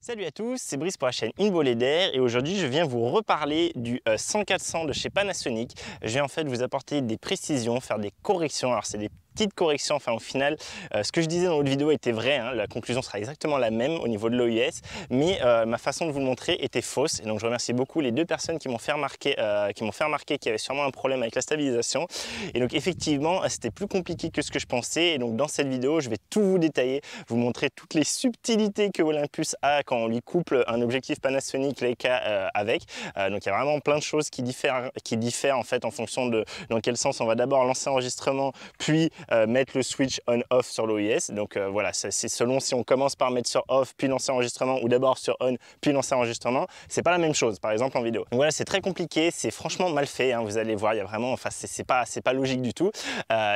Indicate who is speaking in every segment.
Speaker 1: Salut à tous, c'est Brice pour la chaîne Une Bolée d'air et aujourd'hui je viens vous reparler du 100-400 de chez Panasonic. Je vais en fait vous apporter des précisions, faire des corrections. Alors c'est des petites corrections, enfin au final ce que je disais dans l'autre vidéo était vrai, hein, la conclusion sera exactement la même au niveau de l'OIS, mais ma façon de vous le montrer était fausse. Et donc je remercie beaucoup les deux personnes qui m'ont fait remarquer qu'il y avait sûrement un problème avec la stabilisation. Et donc effectivement c'était plus compliqué que ce que je pensais, et donc dans cette vidéo je vais tout vous détailler, vous montrer toutes les subtilités que Olympus a quand on lui couple un objectif Panasonic Leica avec. Donc il y a vraiment plein de choses qui diffèrent en fait en fonction de dans quel sens on va d'abord lancer l'enregistrement, puis mettre le switch on-off sur l'OIS. Donc voilà, c'est selon si on commence par mettre sur off, puis lancer l'enregistrement, ou d'abord sur on, puis lancer l'enregistrement. C'est pas la même chose, par exemple en vidéo. Donc voilà, c'est très compliqué, c'est franchement mal fait, hein, vous allez voir, il y a vraiment, enfin c'est pas logique du tout.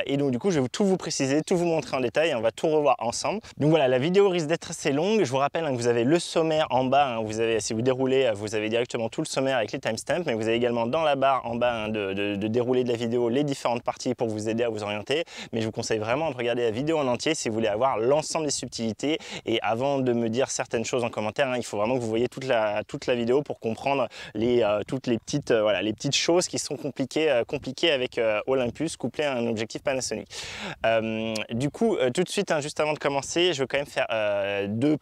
Speaker 1: Et donc du coup, je vais tout vous préciser, tout vous montrer en détail, et on va tout revoir ensemble. Donc voilà, la vidéo risque d'être assez longue. Je vous rappelle hein, que vous avez le sommaire en bas, hein, vous avez, si vous déroulez, vous avez directement tout le sommaire avec les timestamps, mais vous avez également dans la barre en bas hein, de déroulé de la vidéo les différentes parties pour vous aider à vous orienter. Mais je vous conseille vraiment de regarder la vidéo en entier si vous voulez avoir l'ensemble des subtilités. Et avant de me dire certaines choses en commentaire, hein, il faut vraiment que vous voyez toute la vidéo pour comprendre toutes les petites, voilà, les petites choses qui sont compliquées avec Olympus couplé à un objectif Panasonic. Du coup, tout de suite, hein, juste avant de commencer, je veux quand même faire deux,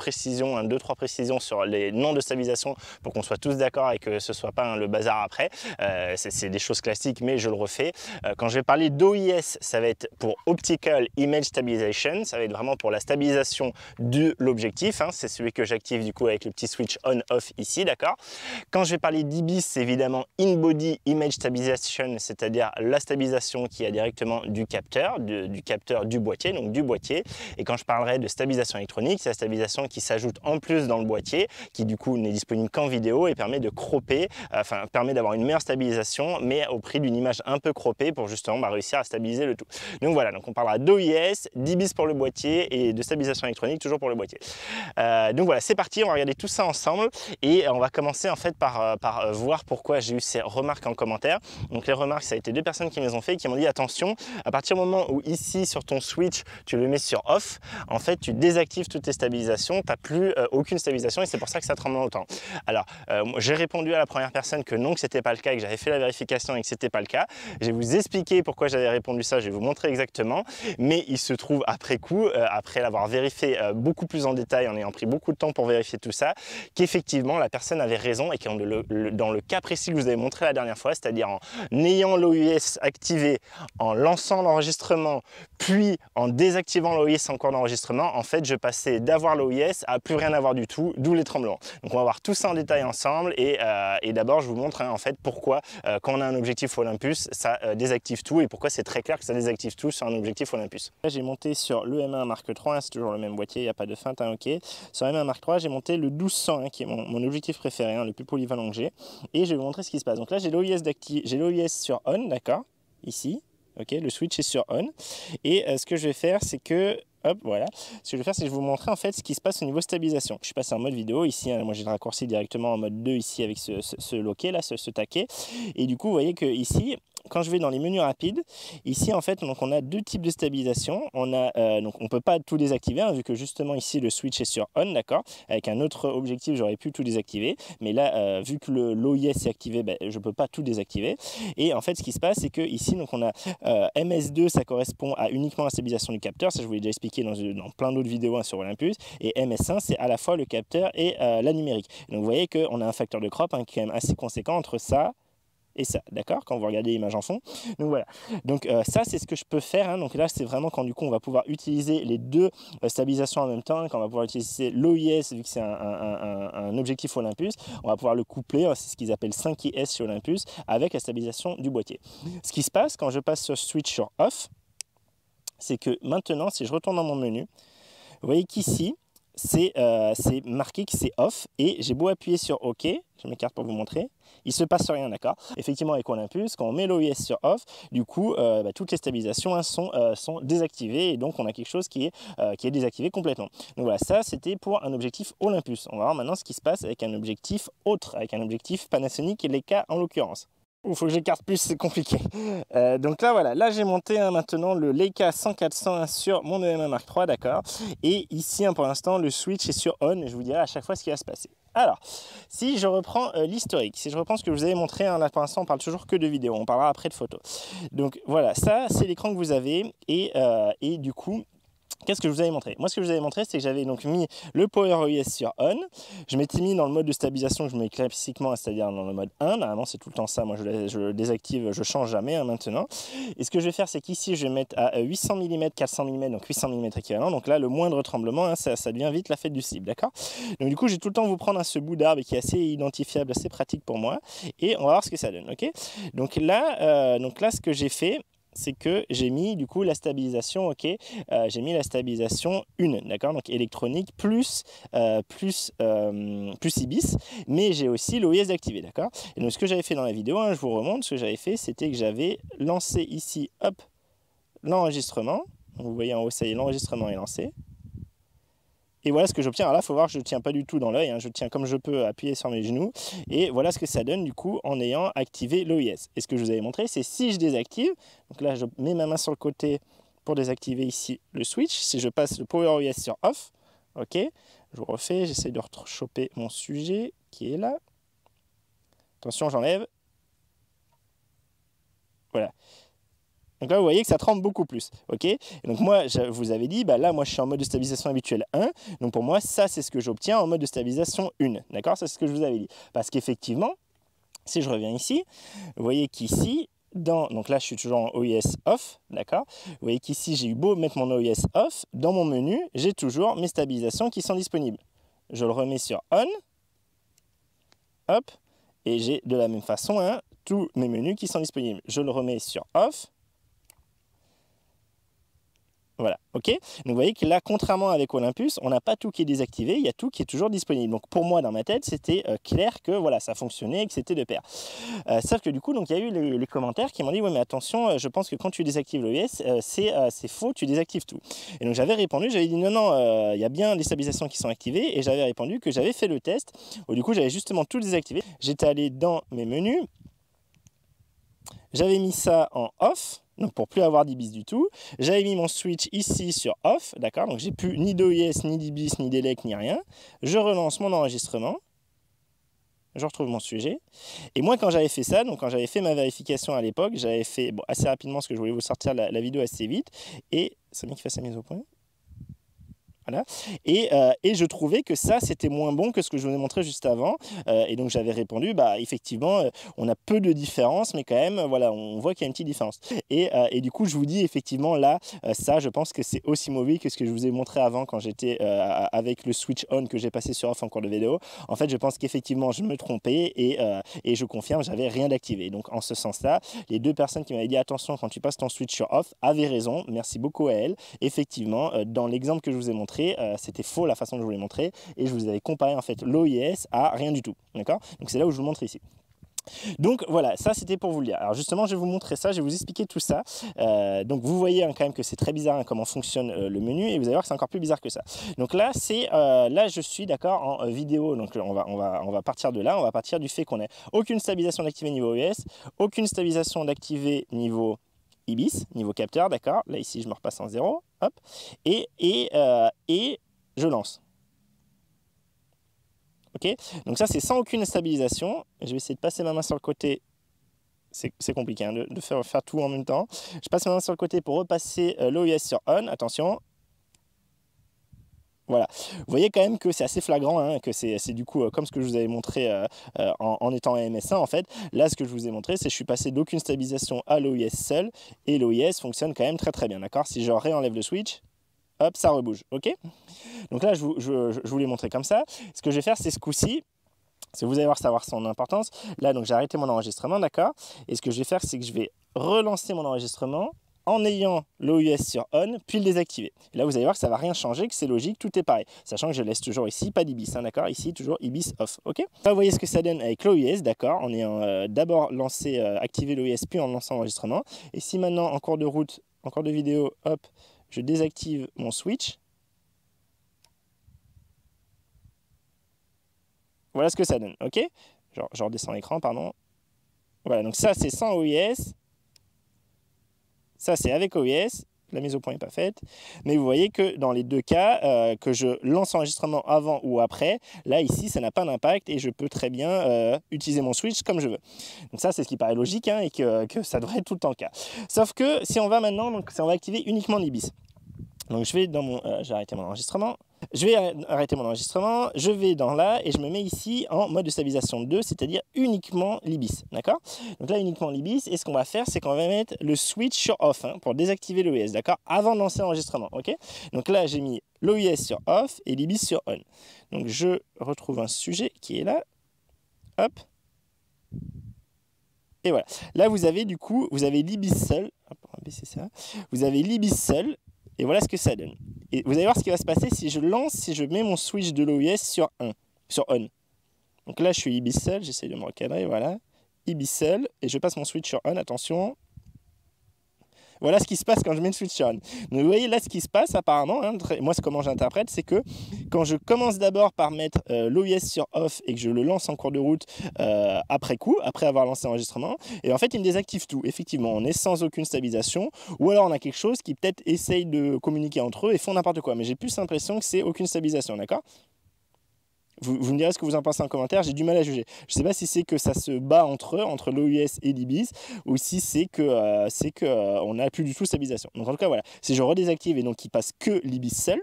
Speaker 1: trois précisions sur les noms de stabilisation pour qu'on soit tous d'accord et que ce soit pas hein, le bazar après. C'est des choses classiques, mais je le refais. Quand je vais parler d'OIS, ça va être pour Optical Image Stabilization, ça va être vraiment pour la stabilisation de l'objectif, hein, c'est celui que j'active du coup avec le petit switch on-off ici, d'accord. Quand je vais parler d'IBIS, c'est évidemment In-Body Image Stabilization, c'est-à-dire la stabilisation qui a directement du capteur du boîtier, donc du boîtier. Et quand je parlerai de stabilisation électronique, c'est la stabilisation qui s'ajoute en plus dans le boîtier, qui du coup n'est disponible qu'en vidéo et permet de cropper, enfin permet d'avoir une meilleure stabilisation, mais au prix d'une image un peu croppée pour justement réussir à stabiliser le tout. Donc voilà, donc on parlera d'OIS, d'IBIS pour le boîtier et de stabilisation électronique toujours pour le boîtier. Donc voilà, c'est parti, on va regarder tout ça ensemble et on va commencer en fait par voir pourquoi j'ai eu ces remarques en commentaire. Donc les remarques, ça a été deux personnes qui me les ont fait et qui m'ont dit attention, à partir du moment où ici sur ton switch tu le mets sur off, en fait tu désactives toutes tes stabilisations, tu n'as plus aucune stabilisation et c'est pour ça que ça tremble autant. Alors j'ai répondu à la première personne que non, que c'était pas le cas et que j'avais fait la vérification et que c'était pas le cas. Je vais vous expliquer pourquoi j'avais répondu ça, je vais vous montrer exactement, mais il se trouve après coup, après l'avoir vérifié beaucoup plus en détail, en ayant pris beaucoup de temps pour vérifier tout ça, qu'effectivement la personne avait raison et que dans le cas précis que je vous avais montré la dernière fois, c'est-à-dire en ayant l'OIS activé, en lançant l'enregistrement, puis en désactivant l'OIS en cours d'enregistrement, en fait je passais d'avoir l'OIS à plus rien avoir du tout, d'où les tremblements. Donc on va voir tout ça en détail ensemble et d'abord je vous montre hein, en fait pourquoi quand on a un objectif Olympus, ça désactive tout et pourquoi c'est très clair que ça désactive tout sur un objectif Olympus. Là j'ai monté sur le M1 Mark III, hein, c'est toujours le même boîtier, il n'y a pas de feinte, hein, ok. Sur le M1 Mark III, j'ai monté le 1200 hein, qui est mon objectif préféré, hein, le plus polyvalent que j'ai. Et je vais vous montrer ce qui se passe. Donc là j'ai l'OIS sur on, d'accord, ici. Ok, le switch est sur on. Et ce que je vais faire, c'est que hop, voilà. Ce que je vais faire, c'est que je vais vous montrer en fait ce qui se passe au niveau stabilisation. Je suis passé en mode vidéo ici. Hein, moi, j'ai le raccourci directement en mode 2 ici avec ce loquet là, ce taquet. Et du coup, vous voyez que ici, quand je vais dans les menus rapides, ici en fait, donc on a deux types de stabilisation. On a donc on peut pas tout désactiver hein, vu que justement ici le switch est sur on, d'accord. Avec un autre objectif, j'aurais pu tout désactiver, mais là, vu que l'OIS est activé, ben, je peux pas tout désactiver. Et en fait, ce qui se passe, c'est que ici, donc on a MS2, ça correspond à uniquement la stabilisation du capteur. Ça, je vous l'ai déjà expliqué dans plein d'autres vidéos hein, sur Olympus. Et MS1, c'est à la fois le capteur et la numérique. Donc vous voyez qu'on a un facteur de crop hein, qui est quand même assez conséquent entre ça et ça, d'accord, quand vous regardez l'image en fond. Donc voilà, donc ça c'est ce que je peux faire, hein. Donc là c'est vraiment quand du coup on va pouvoir utiliser les deux stabilisations en même temps, hein, quand on va pouvoir utiliser l'OIS vu que c'est un objectif Olympus, on va pouvoir le coupler, hein, c'est ce qu'ils appellent 5IS chez Olympus, avec la stabilisation du boîtier. Ce qui se passe quand je passe sur switch sur off, c'est que maintenant si je retourne dans mon menu, vous voyez qu'ici, c'est marqué que c'est off et j'ai beau appuyer sur OK, je m'écarte pour vous montrer, il ne se passe rien, d'accord. Effectivement, avec Olympus, quand on met l'OIS sur off, du coup, toutes les stabilisations hein, sont désactivées et donc on a quelque chose qui est désactivé complètement. Donc voilà, ça c'était pour un objectif Olympus. On va voir maintenant ce qui se passe avec un objectif autre, avec un objectif Panasonic et Leica en l'occurrence. Il faut que j'écarte plus, c'est compliqué. Donc là, voilà, là j'ai monté maintenant le Leica 100-400 sur mon EM1 Mark III, d'accord. Et ici, pour l'instant, le switch est sur on et je vous dirai à chaque fois ce qui va se passer. Alors, si je reprends l'historique, si je reprends ce que je vous avais montré, hein, là pour l'instant on parle toujours que de vidéos, on parlera après de photos. Donc voilà, ça c'est l'écran que vous avez et du coup, qu'est-ce que je vous avais montré? Moi, ce que je vous avais montré, c'est que j'avais donc mis le Power OIS sur On. Je m'étais mis dans le mode de stabilisation que je mets classiquement, c'est-à-dire dans le mode 1. Normalement, c'est tout le temps ça. Moi, je le désactive, je change jamais maintenant. Et ce que je vais faire, c'est qu'ici, je vais mettre à 800 mm, 400 mm, donc 800 mm équivalent. Donc là, le moindre tremblement, hein, ça devient vite la fête du cible, d'accord? Donc du coup, je vais tout le temps vous prendre ce bout d'arbre qui est assez identifiable, assez pratique pour moi. Et on va voir ce que ça donne, ok? Donc là, ce que j'ai fait, c'est que j'ai mis du coup la stabilisation, ok, j'ai mis la stabilisation 1, d'accord, donc électronique plus IBIS, mais j'ai aussi l'OIS activé, d'accord. Et donc ce que j'avais fait dans la vidéo, hein, je vous remonte, ce que j'avais fait, c'était que j'avais lancé ici, hop, l'enregistrement. Vous voyez en haut, ça y est, l'enregistrement est lancé. Et voilà ce que j'obtiens. Alors là, il faut voir que je ne tiens pas du tout dans l'œil, hein. Je tiens comme je peux appuyé sur mes genoux. Et voilà ce que ça donne du coup en ayant activé l'OIS. Et ce que je vous avais montré, c'est si je désactive, donc là je mets ma main sur le côté pour désactiver ici le switch. Si je passe le Power OIS sur off, ok, je vous refais, j'essaie de choper mon sujet qui est là. Attention, j'enlève. Voilà. Donc là, vous voyez que ça tremble beaucoup plus, ok? Et donc moi, je vous avais dit, bah là, moi, je suis en mode de stabilisation habituelle 1. Donc pour moi, ça, c'est ce que j'obtiens en mode de stabilisation 1, d'accord? Ça, c'est ce que je vous avais dit. Parce qu'effectivement, si je reviens ici, vous voyez qu'ici, donc là, je suis toujours en OIS off, d'accord? Vous voyez qu'ici, j'ai eu beau mettre mon OIS off, dans mon menu, j'ai toujours mes stabilisations qui sont disponibles. Je le remets sur on, hop, et j'ai de la même façon, hein, tous mes menus qui sont disponibles. Je le remets sur off. Voilà, ok. Donc vous voyez que là, contrairement avec Olympus, on n'a pas tout qui est désactivé, il y a tout qui est toujours disponible. Donc pour moi, dans ma tête, c'était clair que voilà, ça fonctionnait et que c'était de pair. Sauf que du coup, donc il y a eu les commentaires qui m'ont dit, ouais mais attention, je pense que quand tu désactives l'OIS, c'est faux, tu désactives tout. Et donc j'avais répondu, j'avais dit non, il y a bien des stabilisations qui sont activées, et j'avais répondu que j'avais fait le test, où du coup j'avais justement tout désactivé. J'étais allé dans mes menus, j'avais mis ça en off, donc pour plus avoir d'IBIS du tout. J'avais mis mon switch ici sur off, d'accord, donc j'ai plus ni d'OIS, ni d'IBIS, ni d'ELEC, ni rien. Je relance mon enregistrement, je retrouve mon sujet. Et moi, quand j'avais fait ça, donc quand j'avais fait ma vérification à l'époque, j'avais fait assez rapidement, parce que je voulais vous sortir la vidéo assez vite, et c'est bien qu'il fasse la mise au point. Voilà. Et je trouvais que ça, c'était moins bon que ce que je vous ai montré juste avant. Et donc, j'avais répondu, bah, effectivement, on a peu de différence, mais quand même, voilà, on voit qu'il y a une petite différence. Et du coup, je vous dis, effectivement, là, ça, je pense que c'est aussi mauvais que ce que je vous ai montré avant quand j'étais avec le switch on que j'ai passé sur off en cours de vidéo. En fait, je pense qu'effectivement, je me trompais et je confirme, j'avais rien d'activé. Donc, en ce sens-là, les deux personnes qui m'avaient dit, attention, quand tu passes ton switch sur off, avaient raison. Merci beaucoup à elles. Effectivement, dans l'exemple que je vous ai montré, c'était faux la façon dont je vous l'ai montré et je vous avais comparé en fait l'OIS à rien du tout, d'accord? Donc c'est là où je vous le montre ici. Donc voilà, ça c'était pour vous le dire. Alors justement, je vais vous montrer ça, je vais vous expliquer tout ça. Donc vous voyez quand même que c'est très bizarre comment fonctionne le menu et vous allez voir que c'est encore plus bizarre que ça. Donc là, là je suis d'accord en vidéo, donc on va partir de là, on va partir du fait qu'on n'ait aucune stabilisation d'activer niveau OIS, aucune stabilisation d'activer niveau IBIS, niveau capteur, d'accord. Là ici je me repasse en 0, hop, et je lance. Ok, donc ça c'est sans aucune stabilisation. Je vais essayer de passer ma main sur le côté. C'est compliqué hein, de faire tout en même temps. Je passe ma main sur le côté pour repasser l'OIS sur on. Attention. Voilà. Vous voyez quand même que c'est assez flagrant, hein, que c'est du coup comme ce que je vous avais montré en étant MS1 en fait. Là, ce que je vous ai montré, c'est que je suis passé d'aucune stabilisation à l'OIS seul et l'OIS fonctionne quand même très très bien, d'accord. Si je réenlève le switch, hop, ça rebouge, ok. Donc là, je vous l'ai montré comme ça. Ce que je vais faire, c'est ce coup-ci. Parce que vous allez voir, ça va avoir son importance. Là, donc j'ai arrêté mon enregistrement, d'accord. Et ce que je vais faire, c'est que je vais relancer mon enregistrement en ayant l'OIS sur on, puis le désactiver. Et là, vous allez voir que ça ne va rien changer, que c'est logique, tout est pareil. Sachant que je laisse toujours ici, pas d'IBIS, hein, d'accord. Ici, toujours IBIS off, ok. Là, vous voyez ce que ça donne avec l'OIS, d'accord. En ayant d'abord activé l'OIS, puis en lançant l'enregistrement. Et si maintenant, en cours de route, en cours de vidéo, hop, je désactive mon switch, voilà ce que ça donne, ok. Je redescends l'écran, pardon. Voilà, donc ça c'est sans OIS, ça c'est avec OIS. La mise au point n'est pas faite, mais vous voyez que dans les deux cas, que je lance l'enregistrement avant ou après, là ici ça n'a pas d'impact et je peux très bien utiliser mon switch comme je veux. Donc ça c'est ce qui paraît logique hein, et que ça devrait être tout le temps le cas. Sauf que si on va maintenant, donc on va activer uniquement l'IBIS. Donc je vais dans mon, j'ai arrêté mon enregistrement. Je vais arrêter mon enregistrement, je vais dans là et je me mets ici en mode de stabilisation 2, c'est-à-dire uniquement l'IBIS, d'accord? Donc là uniquement l'IBIS et ce qu'on va faire c'est qu'on va mettre le switch sur off hein, pour désactiver l'OIS, d'accord? Avant de lancer l'enregistrement, ok? Donc là j'ai mis l'OIS sur off et l'IBIS sur on. Donc je retrouve un sujet qui est là, hop. Et voilà, là vous avez du coup, vous avez l'IBIS seul, hop, on va baisser ça, vous avez l'IBIS seul. Et voilà ce que ça donne. Et vous allez voir ce qui va se passer si je lance, si je mets mon switch de l'OIS sur on. Donc là, je suis IBIS seul, j'essaie de me recadrer, voilà. IBIS seul, et je passe mon switch sur on, attention. Voilà ce qui se passe quand je mets le switch on. Donc vous voyez là ce qui se passe apparemment, hein, moi c'est comment j'interprète, c'est que quand je commence d'abord par mettre l'OIS sur off et que je le lance en cours de route après coup, après avoir lancé l'enregistrement, et en fait il me désactive tout. Effectivement, on est sans aucune stabilisation, ou alors on a quelque chose qui peut-être essaye de communiquer entre eux et font n'importe quoi. Mais j'ai plus l'impression que c'est aucune stabilisation, d'accord ? Vous me direz ce que vous en pensez en commentaire, j'ai du mal à juger. Je ne sais pas si c'est que ça se bat entre eux, entre l'OIS et l'IBIS, ou si c'est que on n'a plus du tout stabilisation. Donc en tout cas, voilà. Si je redésactive et donc il passe que l'IBIS seul,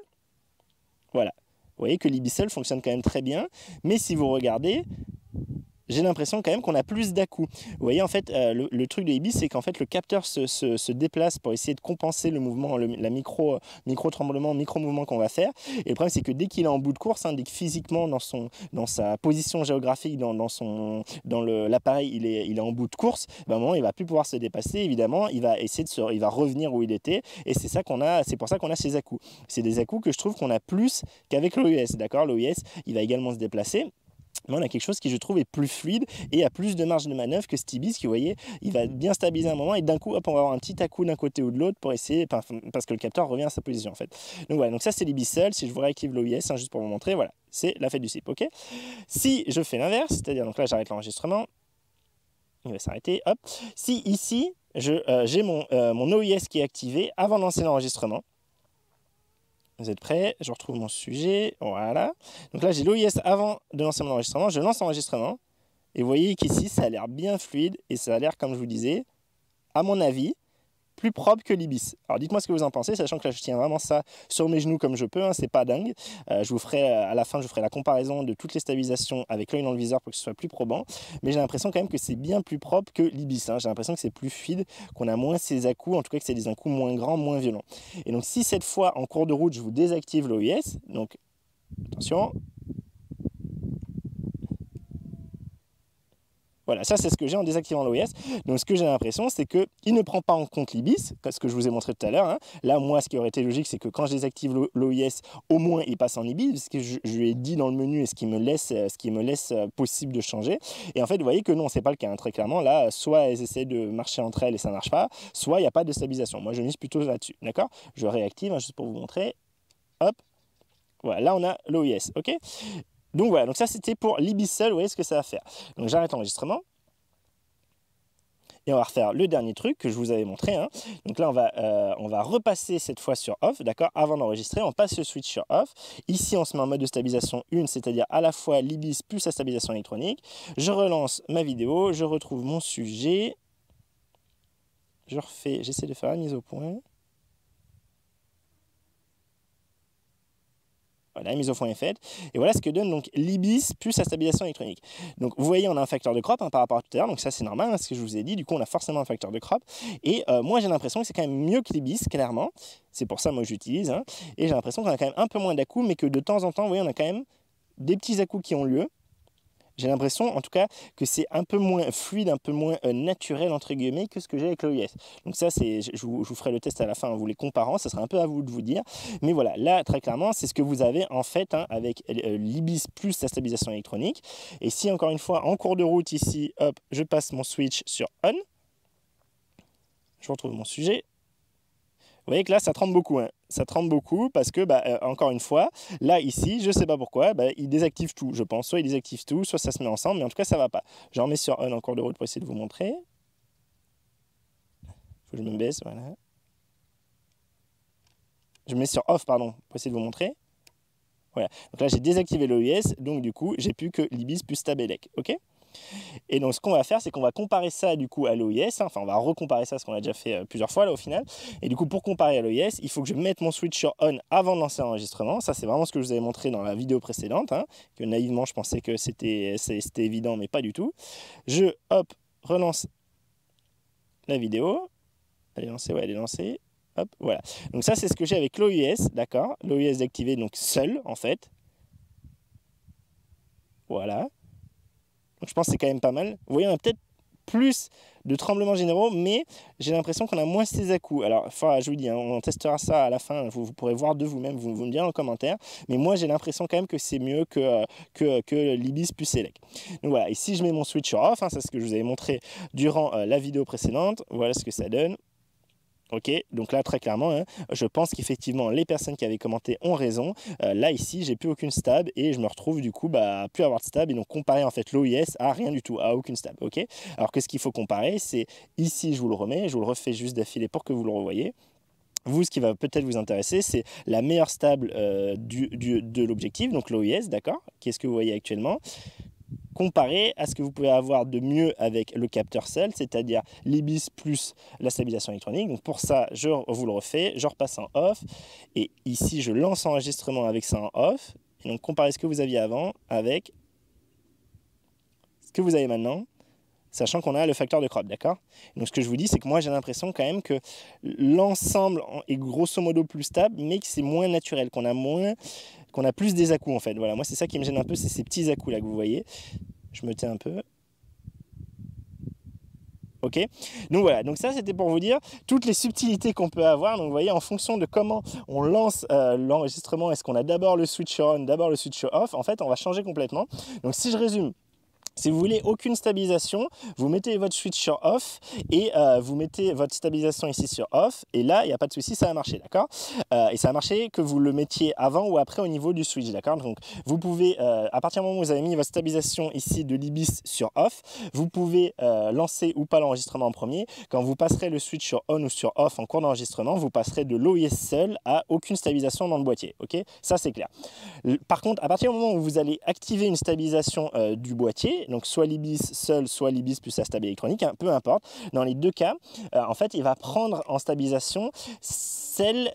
Speaker 1: voilà. Vous voyez que l'IBIS seul fonctionne quand même très bien, mais si vous regardez, j'ai l'impression quand même qu'on a plus d'à-coups. Vous voyez, en fait, le truc de IBIS, c'est qu'en fait, le capteur se déplace pour essayer de compenser le mouvement, la micro-tremblement, micro-mouvement qu'on va faire. Et le problème, c'est que dès qu'il est en bout de course, hein, dès que physiquement, dans sa position géographique, dans l'appareil, il est en bout de course, ben, à un moment, il ne va plus pouvoir se dépasser. Évidemment, il va essayer il va revenir où il était. Et c'est pour ça qu'on a ces à-coups. C'est des à-coups que je trouve qu'on a plus qu'avec l'OIS. D'accord ? L'OIS, il va également se déplacer. Mais on a quelque chose qui, je trouve, est plus fluide et a plus de marge de manœuvre que cet IBIS qui, vous voyez, il va bien stabiliser un moment et d'un coup, hop, on va avoir un petit à-coup d'un côté ou de l'autre pour essayer, parce que le capteur revient à sa position, en fait. Donc voilà, donc ça, c'est l'IBIS seul. Si je vous réactive l'OIS, hein, juste pour vous montrer, voilà, c'est la fête du slip, ok ? Si je fais l'inverse, c'est-à-dire, donc là, j'arrête l'enregistrement, il va s'arrêter, hop. Si ici, j'ai mon OIS qui est activé avant de lancer l'enregistrement, vous êtes prêts? Je retrouve mon sujet. Voilà. Donc là, j'ai l'OIS avant de lancer mon enregistrement. Je lance l'enregistrement. Et vous voyez qu'ici, ça a l'air bien fluide. Et ça a l'air, comme je vous disais, à mon avis, plus propre que l'IBIS. Alors dites-moi ce que vous en pensez, sachant que là je tiens vraiment ça sur mes genoux comme je peux, hein, c'est pas dingue. Je vous ferai à la fin, je vous ferai la comparaison de toutes les stabilisations avec l'œil dans le viseur pour que ce soit plus probant. Mais j'ai l'impression quand même que c'est bien plus propre que l'IBIS. Hein. J'ai l'impression que c'est plus fluide, qu'on a moins ces à-coups, en tout cas que c'est des à-coups moins grands, moins violents. Et donc si cette fois en cours de route je vous désactive l'OIS, donc attention. Voilà, ça c'est ce que j'ai en désactivant l'OIS. Donc ce que j'ai l'impression, c'est qu'il ne prend pas en compte l'IBIS, ce que je vous ai montré tout à l'heure. Hein. Là, moi, ce qui aurait été logique, c'est que quand je désactive l'OIS, au moins il passe en IBIS, parce que je lui ai dit dans le menu et ce qui me laisse possible de changer. Et en fait, vous voyez que non, c'est pas le cas. Hein. Très clairement, là, soit elles essaient de marcher entre elles et ça ne marche pas, soit il n'y a pas de stabilisation. Moi, je mise plutôt là-dessus. D'accord ? Je réactive, hein, juste pour vous montrer. Hop. Voilà, là on a l'OIS, ok ? Donc voilà, donc ça c'était pour l'IBIS seul, vous voyez ce que ça va faire. Donc j'arrête l'enregistrement. Et on va refaire le dernier truc que je vous avais montré. Hein. Donc là, on va repasser cette fois sur off, d'accord ? Avant d'enregistrer, on passe le switch sur off. Ici, on se met en mode de stabilisation 1, c'est-à-dire à la fois l'IBIS plus la stabilisation électronique. Je relance ma vidéo, je retrouve mon sujet. J'essaie de faire la mise au point. Voilà, la mise au point est faite. Et voilà ce que donne donc l'IBIS plus la stabilisation électronique. Donc vous voyez, on a un facteur de crop hein, par rapport à tout à l'heure. Donc ça, c'est normal, hein, ce que je vous ai dit. Du coup, on a forcément un facteur de crop. Et moi, j'ai l'impression que c'est quand même mieux que l'IBIS, clairement. C'est pour ça, moi, j'utilise. Hein. Et j'ai l'impression qu'on a quand même un peu moins d'à-coups, mais que de temps en temps, vous voyez, on a quand même des petits à-coups qui ont lieu. J'ai l'impression, en tout cas, que c'est un peu moins fluide, un peu moins naturel, entre guillemets, que ce que j'ai avec l'OIS. Donc ça, je vous ferai le test à la fin en vous les comparant, ça sera un peu à vous de vous dire. Mais voilà, là, très clairement, c'est ce que vous avez en fait hein, avec l'IBIS plus la stabilisation électronique. Et si, encore une fois, en cours de route, ici, hop, je passe mon switch sur on. Je retrouve mon sujet. Vous voyez que là, ça tremble beaucoup. Hein. Ça tremble beaucoup parce que, encore une fois, là, ici, je ne sais pas pourquoi, il désactive tout, je pense. Soit il désactive tout, soit ça se met ensemble, mais en tout cas, ça ne va pas. Je remets sur on en cours de route pour essayer de vous montrer. Il faut que je me baisse, voilà. Je mets sur off, pardon, pour essayer de vous montrer. Voilà. Donc là, j'ai désactivé l'OIS, donc du coup, j'ai plus que l'IBIS plus StabElec. OK ? Et donc, ce qu'on va faire, c'est qu'on va comparer ça du coup à l'OIS. Hein. Enfin, on va recomparer ça, parce qu'on a déjà fait plusieurs fois là au final. Et du coup, pour comparer à l'OIS, il faut que je mette mon switch sur on avant de lancer l'enregistrement. Ça, c'est vraiment ce que je vous avais montré dans la vidéo précédente. Hein, que naïvement, je pensais que c'était évident, mais pas du tout. Je, hop, relance la vidéo. Elle est lancée, ouais, elle est lancée. Hop, voilà. Donc ça, c'est ce que j'ai avec l'OIS, d'accord. L'OIS activé, donc seul, en fait. Voilà. Donc je pense que c'est quand même pas mal. Vous voyez, on a peut-être plus de tremblements généraux, mais j'ai l'impression qu'on a moins ces à-coups. Alors, je vous dis, hein, on testera ça à la fin, vous pourrez voir de vous-même, vous me direz en commentaire, mais moi j'ai l'impression quand même que c'est mieux que l'IBIS plus SELEC. Donc voilà, et si je mets mon switch sur off, hein, c'est ce que je vous avais montré durant la vidéo précédente, voilà ce que ça donne. Ok, donc là très clairement, hein, je pense qu'effectivement les personnes qui avaient commenté ont raison. Là ici, j'ai plus aucune stab et je me retrouve du coup à plus avoir de stab et donc comparer en fait l'OIS à rien du tout, à aucune stab. Ok, alors qu'est-ce qu'il faut comparer? C'est ici, je vous le remets, je vous le refais juste d'affilée pour que vous le revoyez. Vous, ce qui va peut-être vous intéresser, c'est la meilleure stable de l'objectif, donc l'OIS, d'accord? Qu'est-ce que vous voyez actuellement? Comparé à ce que vous pouvez avoir de mieux avec le capteur seul, c'est-à-dire l'IBIS plus la stabilisation électronique. Donc pour ça, je vous le refais, je repasse en off, et ici je lance enregistrement avec ça en off, et donc comparez ce que vous aviez avant avec ce que vous avez maintenant, sachant qu'on a le facteur de crop, d'accord? Donc ce que je vous dis, c'est que moi j'ai l'impression quand même que l'ensemble est grosso modo plus stable, mais que c'est moins naturel, qu'on a plus des à-coups en fait. Voilà, moi c'est ça qui me gêne un peu, c'est ces petits à-coups là que vous voyez. Je me tais un peu. Ok, donc voilà, donc ça c'était pour vous dire toutes les subtilités qu'on peut avoir. Donc vous voyez, en fonction de comment on lance l'enregistrement, est-ce qu'on a d'abord le switch on, d'abord le switch off, en fait on va changer complètement. Donc si je résume, si vous voulez aucune stabilisation, vous mettez votre switch sur off et vous mettez votre stabilisation ici sur off, et là il n'y a pas de souci, ça va marcher, d'accord. Et ça va marcher que vous le mettiez avant ou après au niveau du switch, d'accord. Donc vous pouvez, à partir du moment où vous avez mis votre stabilisation ici de l'IBIS sur off, vous pouvez lancer ou pas l'enregistrement en premier. Quand vous passerez le switch sur on ou sur off en cours d'enregistrement, vous passerez de l'OIS seul à aucune stabilisation dans le boîtier, ok. Ça c'est clair. Par contre, à partir du moment où vous allez activer une stabilisation du boîtier, donc soit l'IBIS seul, soit l'IBIS plus la stabilisation électronique, hein, peu importe. Dans les deux cas, en fait, il va prendre en stabilisation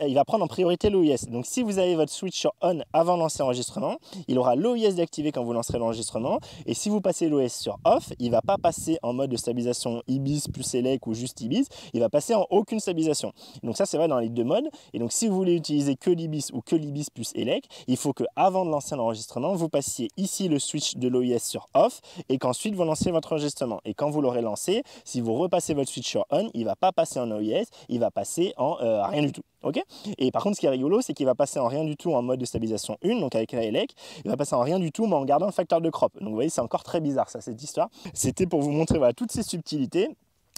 Speaker 1: il va prendre en priorité l'OIS. Donc si vous avez votre switch sur on avant de lancer l'enregistrement, il aura l'OIS d'activer quand vous lancerez l'enregistrement. Et si vous passez l'OIS sur off, il ne va pas passer en mode de stabilisation IBIS plus SELEC ou juste IBIS, il va passer en aucune stabilisation. Donc ça, c'est vrai dans les deux modes. Et donc si vous voulez utiliser que l'IBIS ou que l'IBIS plus ELEC, il faut que avant de lancer l'enregistrement, vous passiez ici le switch de l'OIS sur off et qu'ensuite vous lancez votre enregistrement. Et quand vous l'aurez lancé, si vous repassez votre switch sur on, il ne va pas passer en OIS, il va passer en rien du tout. Okay, et par contre, ce qui est rigolo, c'est qu'il va passer en rien du tout en mode de stabilisation 1, donc avec la ELEC, il va passer en rien du tout, mais en gardant le facteur de crop. Donc vous voyez, c'est encore très bizarre ça, cette histoire. C'était pour vous montrer voilà, toutes ces subtilités.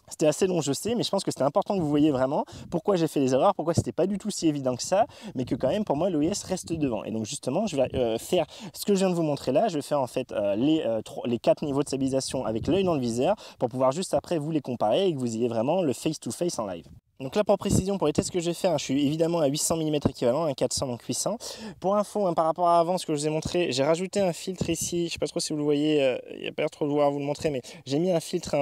Speaker 1: C'était assez long, je sais, mais je pense que c'était important que vous voyez vraiment pourquoi j'ai fait les erreurs, pourquoi c'était pas du tout si évident que ça, mais que quand même pour moi l'OIS reste devant. Et donc justement, je vais faire ce que je viens de vous montrer là, je vais faire en fait les 4 niveaux de stabilisation avec l'œil dans le viseur pour pouvoir juste après vous les comparer et que vous ayez vraiment le face-to-face en live. Donc là pour précision, pour les tests que je vais faire, je suis évidemment à 800 mm équivalent, un 400 donc 800. Pour info, par rapport à avant, ce que je vous ai montré, j'ai rajouté un filtre ici, je ne sais pas trop si vous le voyez, il n'y a pas l'air trop de vouloir vous le montrer, mais j'ai mis un filtre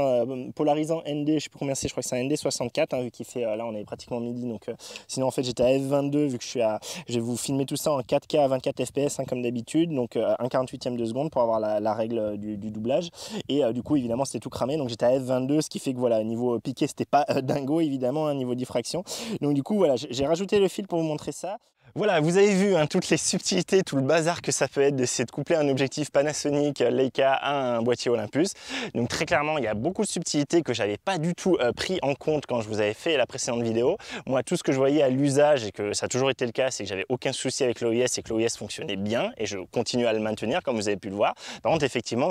Speaker 1: polarisant ND, je ne sais plus combien c'est, je crois que c'est un ND64, vu qu'il fait, là on est pratiquement midi, donc sinon en fait j'étais à F22, vu que je vais vous filmer tout ça en 4K à 24 fps comme d'habitude, donc 1/48e de seconde pour avoir la règle du doublage, et du coup évidemment c'était tout cramé, donc j'étais à F22, ce qui fait que voilà, niveau piqué c'était pas dingo évidemment, niveau diffraction. Donc du coup voilà, j'ai rajouté le fil pour vous montrer ça. Voilà, vous avez vu hein, toutes les subtilités, tout le bazar que ça peut être d'essayer de coupler un objectif Panasonic Leica à un boîtier Olympus. Donc très clairement, il y a beaucoup de subtilités que j'avais pas du tout pris en compte quand je vous avais fait la précédente vidéo. Moi, tout ce que je voyais à l'usage et que ça a toujours été le cas, c'est que j'avais aucun souci avec l'OIS et que l'OIS fonctionnait bien et je continue à le maintenir comme vous avez pu le voir. Par contre, effectivement,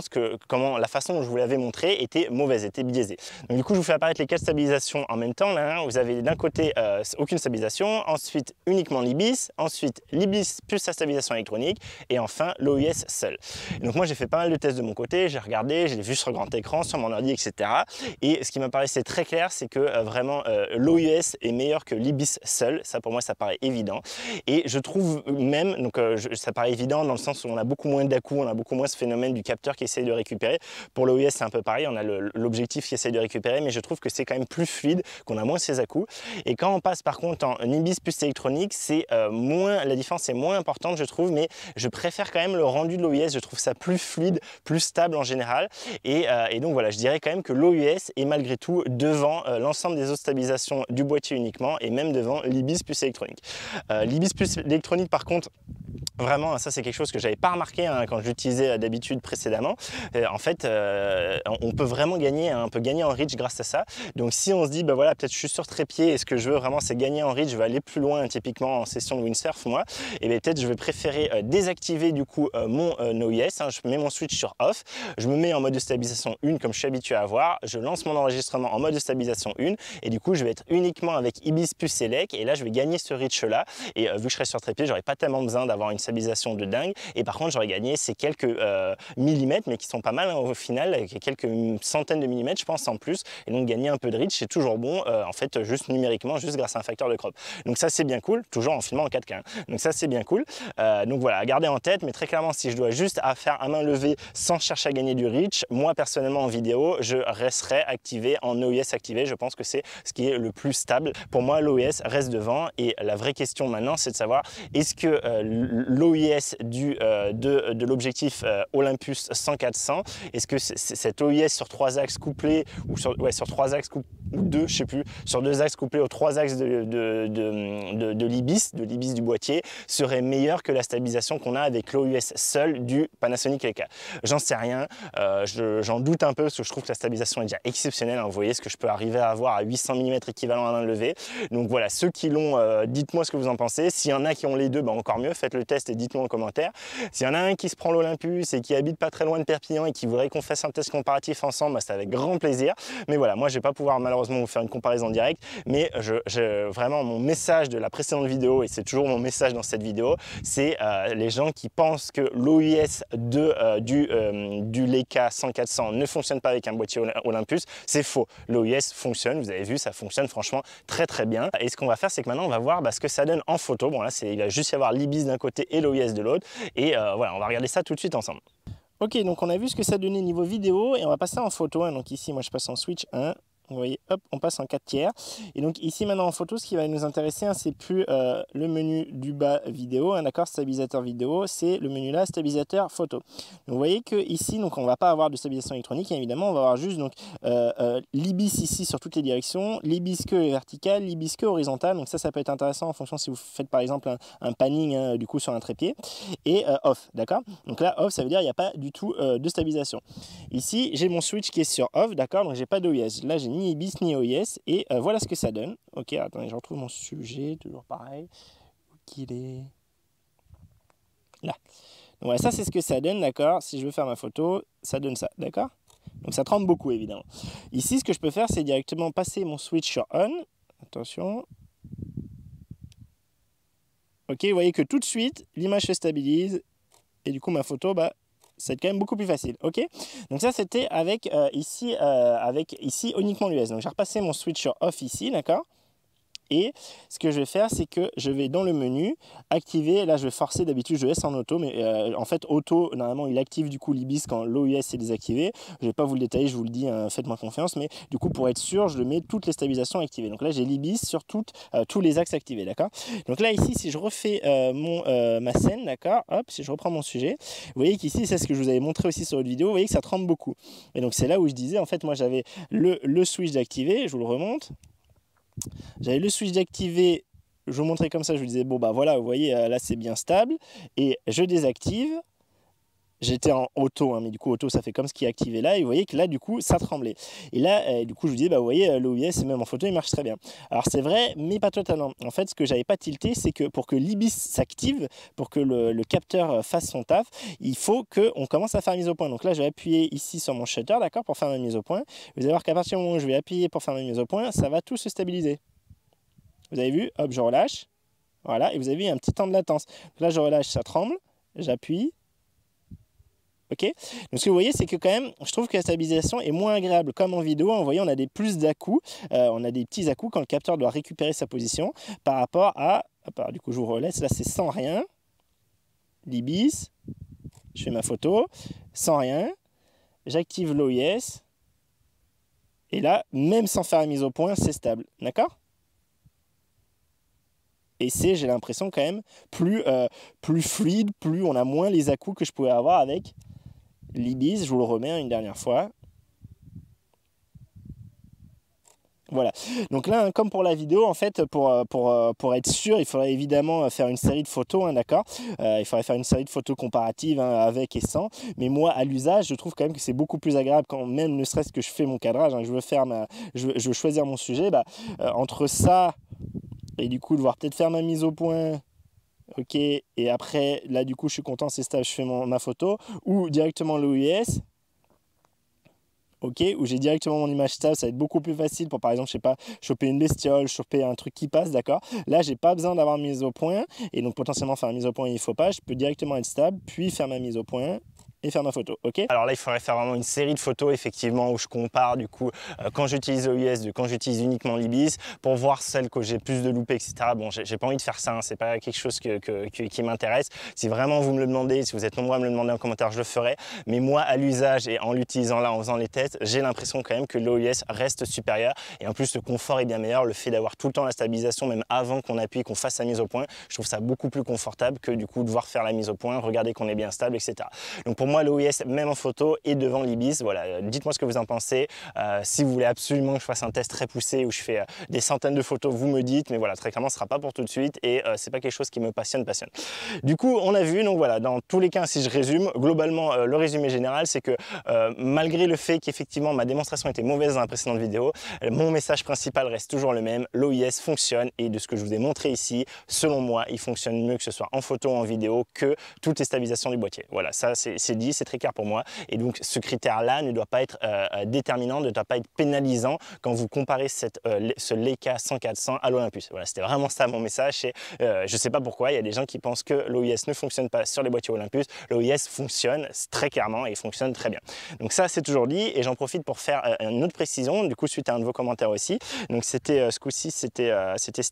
Speaker 1: la façon dont je vous l'avais montré était mauvaise, était biaisée. Donc du coup, je vous fais apparaître les 4 stabilisations en même temps. Là, hein. Vous avez d'un côté aucune stabilisation, ensuite uniquement l'IBIS, ensuite l'IBIS plus sa stabilisation électronique et enfin l'OIS seul. Et donc moi j'ai fait pas mal de tests de mon côté, j'ai regardé, je l'ai vu sur grand écran, sur mon ordi, etc. Et ce qui me paraissait très clair, c'est que vraiment l'OIS est meilleur que l'IBIS seul. Ça pour moi ça paraît évident. Et je trouve même, donc ça paraît évident dans le sens où on a beaucoup moins d'à-coups, on a beaucoup moins ce phénomène du capteur qui essaye de récupérer. Pour l'OIS c'est un peu pareil, on a l'objectif qui essaye de récupérer, mais je trouve que c'est quand même plus fluide, qu'on a moins ces à-coups. Et quand on passe par contre en IBIS plus électronique, c'est la différence est moins importante je trouve, mais je préfère quand même le rendu de l'OIS, je trouve ça plus fluide, plus stable en général et donc voilà, je dirais quand même que l'OIS est malgré tout devant l'ensemble des autres stabilisations du boîtier uniquement et même devant l'IBIS plus électronique. L'IBIS plus électronique par contre, vraiment, ça c'est quelque chose que j'avais pas remarqué hein, quand je l'utilisais d'habitude précédemment. En fait, on peut vraiment gagner, hein, on peut gagner en reach grâce à ça. Donc si on se dit, bah voilà, peut-être je suis sur trépied et ce que je veux vraiment c'est gagner en reach, je veux aller plus loin typiquement en session de windsurf moi, et bien peut-être je vais préférer désactiver du coup mon OIS, hein, je mets mon switch sur off, je me mets en mode de stabilisation 1 comme je suis habitué à avoir, je lance mon enregistrement en mode de stabilisation 1 et du coup je vais être uniquement avec IBIS plus Selec et là je vais gagner ce reach là et vu que je serai sur trépied, j'aurai pas tellement besoin d'avoir une stabilisation de dingue et par contre j'aurais gagné ces quelques millimètres mais qui sont pas mal hein, au final, avec quelques centaines de millimètres je pense en plus et donc gagner un peu de reach c'est toujours bon en fait juste numériquement, juste grâce à un facteur de crop. Donc ça c'est bien cool, toujours en filmant en 4K. Hein. Donc ça c'est bien cool. Donc voilà, à garder en tête, mais très clairement si je dois juste faire à main levée sans chercher à gagner du reach, moi personnellement en vidéo, je resterai activé en OIS activé, je pense que c'est ce qui est le plus stable. Pour moi l'OIS reste devant et la vraie question maintenant c'est de savoir est-ce que l'OIS de l'objectif Olympus 100-400, est-ce que cet OIS sur 3 axes couplés ou sur 3 axes ou 2, je sais plus, sur 2 axes couplés aux 3 axes de l'IBIS du boîtier serait meilleur que la stabilisation qu'on a avec l'OIS seul du Panasonic Leica. J'en sais rien, j'en doute un peu parce que je trouve que la stabilisation est déjà exceptionnelle. Hein, vous voyez ce que je peux arriver à avoir à 800 mm équivalent à main levée. Donc voilà, ceux qui l'ont, dites-moi ce que vous en pensez. S'il y en a qui ont les deux, bah encore mieux, faites le test et dites-moi en commentaire. S'il y en a un qui se prend l'Olympus et qui habite pas très loin de Perpignan et qui voudrait qu'on fasse un test comparatif ensemble, bah, c'est avec grand plaisir. Mais voilà, moi je vais pas pouvoir malheureusement vous faire une comparaison directe, mais vraiment mon message de la précédente vidéo, et c'est toujours mon message dans cette vidéo, c'est les gens qui pensent que l'OIS du Leica 100-400 ne fonctionne pas avec un boîtier Olympus, c'est faux. L'OIS fonctionne, vous avez vu, ça fonctionne franchement très bien. Et ce qu'on va faire, c'est que maintenant on va voir ce que ça donne en photo. Bon là, il va juste y avoir l'IBIS d'un côté et l'OIS de l'autre, et voilà, on va regarder ça tout de suite ensemble. Ok, donc on a vu ce que ça donnait niveau vidéo, et on va passer en photo. Hein. Donc ici, moi je passe en switch 1. Vous voyez, hop, on passe en 4 tiers. Et donc ici maintenant en photo, ce qui va nous intéresser, hein, c'est plus le menu du bas vidéo, hein, d'accord, stabilisateur vidéo, c'est le menu là, stabilisateur photo. Donc, vous voyez que ici, donc on va pas avoir de stabilisation électronique, hein, évidemment, on va avoir juste donc l'IBIS ici sur toutes les directions, l'IBIS que vertical, l'IBIS que horizontal. Donc ça peut être intéressant en fonction si vous faites par exemple un panning hein, du coup sur un trépied, et off, d'accord. Donc là off, ça veut dire il n'y a pas du tout de stabilisation. Ici, j'ai mon switch qui est sur off, d'accord, donc j'ai pas d'OIS. Là j'ai ni IBIS ni OIS et voilà ce que ça donne. Ok, attendez, je retrouve mon sujet, toujours pareil. Où qu'il est là. Donc voilà, ça c'est ce que ça donne, d'accord. Si je veux faire ma photo, ça donne ça, d'accord. Donc ça tremble beaucoup évidemment. Ici, ce que je peux faire, c'est directement passer mon switch sur on. Attention. Ok, vous voyez que tout de suite, l'image se stabilise et du coup ma photo, bah, c'est quand même beaucoup plus facile, ok. Donc ça c'était avec, ici uniquement l'US. Donc j'ai repassé mon switch sur off ici, d'accord. Et ce que je vais faire, c'est que je vais dans le menu activer, là je vais forcer, d'habitude je laisse en auto, mais en fait auto, normalement il active du coup l'IBIS quand l'OIS est désactivé. Je ne vais pas vous le détailler, je vous le dis, hein, faites-moi confiance, mais du coup pour être sûr, je le mets toutes les stabilisations activées. Donc là j'ai l'IBIS sur tous les axes activés, d'accord. Donc là ici, si je refais ma scène, d'accord, hop, si je reprends mon sujet, vous voyez qu'ici, c'est ce que je vous avais montré aussi sur votre vidéo, vous voyez que ça tremble beaucoup. Et donc c'est là où je disais, en fait moi j'avais le switch d'activer, je vous le remonte. J'avais le switch d'activer je vous montrais comme ça, je vous disais, bon bah voilà, vous voyez, là c'est bien stable, et je désactive. J'étais en auto, hein, mais du coup auto ça fait comme ce qui est activé là, et vous voyez que là du coup ça tremblait. Et là du coup je vous dis, bah vous voyez, l'OIS même en photo il marche très bien. Alors c'est vrai, mais pas totalement. En fait ce que j'avais pas tilté, c'est que pour que l'IBIS s'active, pour que le capteur fasse son taf, il faut qu'on commence à faire mise au point. Donc là je vais appuyer ici sur mon shutter, d'accord, pour faire ma mise au point. Vous allez voir qu'à partir du moment où je vais appuyer pour faire ma mise au point, ça va tout se stabiliser. Vous avez vu, hop je relâche, voilà, et vous avez vu il y a un petit temps de latence. Donc là je relâche, ça tremble, j'appuie. Ok, donc ce que vous voyez, c'est que quand même, je trouve que la stabilisation est moins agréable. Comme en vidéo, vous voyez, on a des plus d'à-coups, on a des petits à-coups quand le capteur doit récupérer sa position par rapport à, du coup je vous relaisse, là c'est sans rien, l'IBIS, je fais ma photo, sans rien, j'active l'OIS, et là, même sans faire la mise au point, c'est stable, d'accord? Et c'est, j'ai l'impression quand même, plus fluide, plus on a moins les à-coups que je pouvais avoir avec l'IBIS. Je vous le remets une dernière fois. Voilà, donc là, comme pour la vidéo, en fait, pour être sûr, il faudrait évidemment faire une série de photos, hein, d'accord. Il faudrait faire une série de photos comparatives, hein, avec et sans. Mais moi, à l'usage, je trouve quand même que c'est beaucoup plus agréable quand même, ne serait-ce que je fais mon cadrage, hein, que je veux choisir mon sujet. Bah, entre ça et du coup, devoir peut-être faire ma mise au point. Ok, et après, là, du coup, je suis content, c'est stable, je fais ma photo. Ou directement l'OIS. Ok, où j'ai directement mon image stable, ça va être beaucoup plus facile pour par exemple, je sais pas, choper une bestiole, choper un truc qui passe, d'accord. Là, j'ai pas besoin d'avoir mise au point, et donc potentiellement faire la mise au point, il faut pas, je peux directement être stable, puis faire ma mise au point, et faire ma photo, ok. Alors là, il faudrait faire vraiment une série de photos, effectivement, où je compare, du coup, quand j'utilise l'OIS de quand j'utilise uniquement l'IBIS, pour voir celles que j'ai plus de loupés, etc. Bon, j'ai pas envie de faire ça, hein, c'est pas quelque chose qui m'intéresse. Si vraiment vous me le demandez, si vous êtes nombreux à me le demander en commentaire, je le ferai. Mais moi, à l'usage et en l'utilisant là, en faisant les tests, j'ai l'impression quand même que l'OIS reste supérieur. Et en plus, le confort est bien meilleur. Le fait d'avoir tout le temps la stabilisation, même avant qu'on appuie, qu'on fasse la mise au point, je trouve ça beaucoup plus confortable que du coup devoir faire la mise au point, regarder qu'on est bien stable, etc. Donc pour moi, l'OIS, même en photo, est devant l'IBIS. Voilà, dites-moi ce que vous en pensez. Si vous voulez absolument que je fasse un test très poussé où je fais des centaines de photos, vous me dites. Mais voilà, très clairement, ce ne sera pas pour tout de suite et c'est pas quelque chose qui me passionne. Du coup, on a vu, donc voilà, dans tous les cas, si je résume, globalement, le résumé général, c'est que malgré le fait qu'effectivement ma démonstration était mauvaise dans la précédente vidéo, mon message principal reste toujours le même. L'OIS fonctionne et de ce que je vous ai montré ici, selon moi, il fonctionne mieux que ce soit en photo ou en vidéo que toutes les stabilisations du boîtier. Voilà, ça c'est dit, c'est très clair pour moi. Et donc ce critère-là ne doit pas être déterminant, ne doit pas être pénalisant quand vous comparez ce Leica 100-400 à l'Olympus. Voilà, c'était vraiment ça mon message. Je ne sais pas pourquoi, il y a des gens qui pensent que l'OIS ne fonctionne pas sur les boîtiers Olympus. L'OIS fonctionne très clairement et il fonctionne très bien. Donc ça c'est toujours dit et j'en profite pour faire une autre précision, du coup suite à un de vos commentaires aussi. Donc c'était ce coup-ci, c'était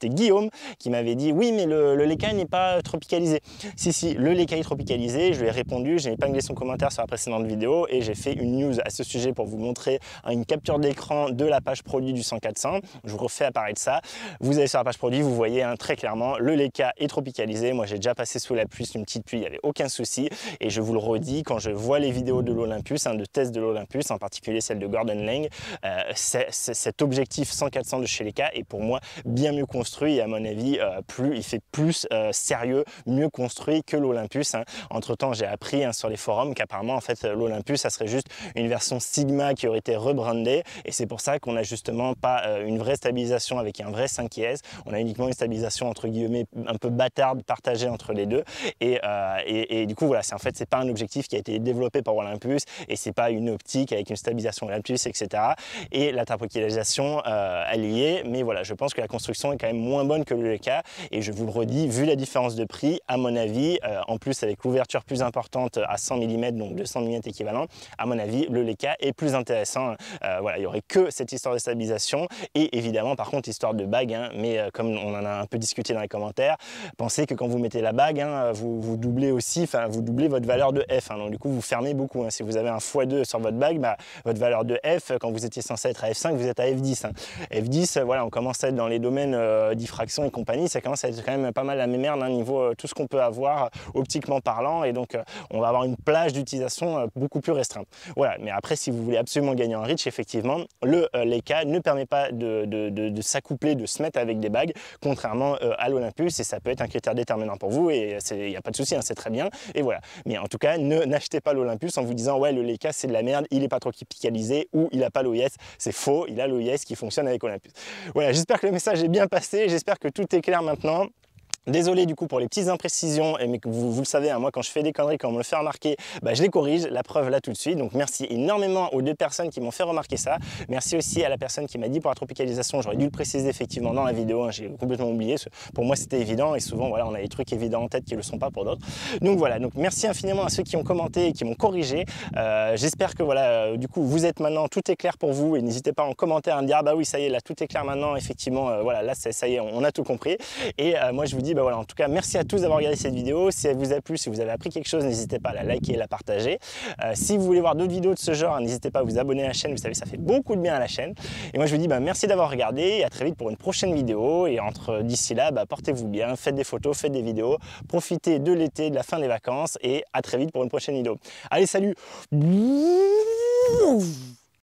Speaker 1: Guillaume qui m'avait dit oui mais le Leica n'est pas tropicalisé. Si, le Leica est tropicalisé, je lui ai répondu, j'ai épinglé son commentaire sur la précédente vidéo et j'ai fait une news à ce sujet pour vous montrer une capture d'écran de la page produit du 100-400. Je vous refais apparaître ça. Vous allez sur la page produit, vous voyez très clairement le Leica est tropicalisé. Moi j'ai déjà passé sous la pluie, une petite pluie, il n'y avait aucun souci et je vous le redis, quand je vois les vidéos de l'Olympus, de tests de l'Olympus, en particulier celle de Gordon Laing, cet objectif 100-400 de chez Leica est pour moi bien mieux construit et à mon avis il fait plus sérieux, mieux construit que l'Olympus. Entre temps j'ai appris sur les forums qu'apparemment en fait l'Olympus ça serait juste une version Sigma qui aurait été rebrandée et c'est pour ça qu'on n'a justement pas une vraie stabilisation avec un vrai 5IS, on a uniquement une stabilisation entre guillemets un peu bâtarde partagée entre les deux et du coup voilà, c'est pas un objectif qui a été développé par Olympus et c'est pas une optique avec une stabilisation Olympus, etc. Et la tropicalisation elle y est, mais voilà, je pense que la construction est quand même moins bonne que le Leica et je vous le redis, vu la différence de prix, à mon avis, en plus avec l'ouverture plus importante à 100 mm, donc 200 mm équivalent, à mon avis, le Leica est plus intéressant. Voilà, il n'y aurait que cette histoire de stabilisation et évidemment, par contre, histoire de bague, mais comme on en a un peu discuté dans les commentaires, pensez que quand vous mettez la bague, vous doublez aussi, vous doublez votre valeur de F, donc du coup, vous fermez beaucoup. Si vous avez un x2 sur votre bague, votre valeur de F, quand vous étiez censé être à F5, vous êtes à F10. F10, voilà, on commence à être dans les domaines diffraction et compagnie, ça commence à être quand même pas mal la mémerde, niveau tout ce qu'on peut avoir optiquement parlant, et donc on va avoir une plage
Speaker 2: plage d'utilisation beaucoup plus restreinte. Voilà, mais après, si vous voulez absolument gagner en reach, effectivement, le Leica ne permet pas de s'accoupler, de se mettre avec des bagues, contrairement à l'Olympus, et ça peut être un critère déterminant pour vous, et il n'y a pas de souci, hein, c'est très bien, et voilà. Mais en tout cas, n'achetez pas l'Olympus en vous disant, ouais, le Leica, c'est de la merde, il n'est pas trop pixelisé, ou il n'a pas l'OIS, c'est faux, il a l'OIS qui fonctionne avec Olympus. Voilà, j'espère que le message est bien passé, j'espère que tout est clair maintenant. Désolé du coup pour les petites imprécisions, mais vous le savez, hein, moi quand je fais des conneries, quand on me le fait remarquer, je les corrige, la preuve là tout de suite. Donc merci énormément aux 2 personnes qui m'ont fait remarquer ça. Merci aussi à la personne qui m'a dit pour la tropicalisation, j'aurais dû le préciser effectivement dans la vidéo, hein, j'ai complètement oublié. Pour moi c'était évident et souvent voilà, on a des trucs évidents en tête qui ne le sont pas pour d'autres. Donc voilà, donc merci infiniment à ceux qui ont commenté et qui m'ont corrigé. J'espère que voilà, du coup vous êtes maintenant, tout est clair pour vous et n'hésitez pas en commentaire à me dire ah bah oui ça y est, là tout est clair maintenant, effectivement, voilà, là ça y est, on a tout compris. Et moi je vous dis voilà, en tout cas, merci à tous d'avoir regardé cette vidéo. Si elle vous a plu, si vous avez appris quelque chose, n'hésitez pas à la liker et la partager. Si vous voulez voir d'autres vidéos de ce genre, n'hésitez pas à vous abonner à la chaîne. Vous savez, ça fait beaucoup de bien à la chaîne. Et moi, je vous dis merci d'avoir regardé et à très vite pour une prochaine vidéo. Et d'ici là, portez-vous bien, faites des photos, faites des vidéos, profitez de l'été, de la fin des vacances et à très vite pour une prochaine vidéo. Allez, salut!